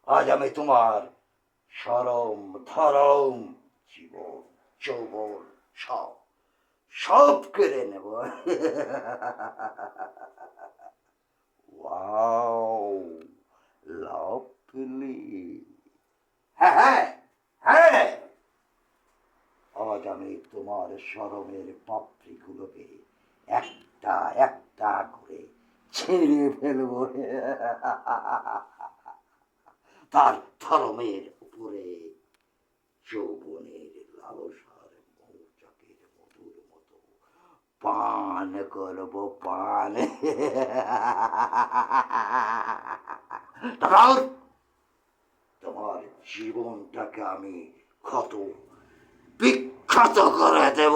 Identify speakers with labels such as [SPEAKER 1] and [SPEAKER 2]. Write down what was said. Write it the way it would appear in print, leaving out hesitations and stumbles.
[SPEAKER 1] আজ আমি তোমার সরম ধরম জীবন যৌবন সব সব কেড়ে নেব। Wow, lovely. হ্যাঁ হ্যাঁ হ্যাঁ, আজ আমি তোমার শরমের পাপড়িগুলোকে একটা একটা করে ছিঁড়ে ফেলবো। তার ধর্মের উপরে যৌবনের লালসার মৌচাকের মধুর মতো পান করবো পান। তারপর তোমার জীবনটাকে আমি ক্ষত বিখ্যাত করে দেব।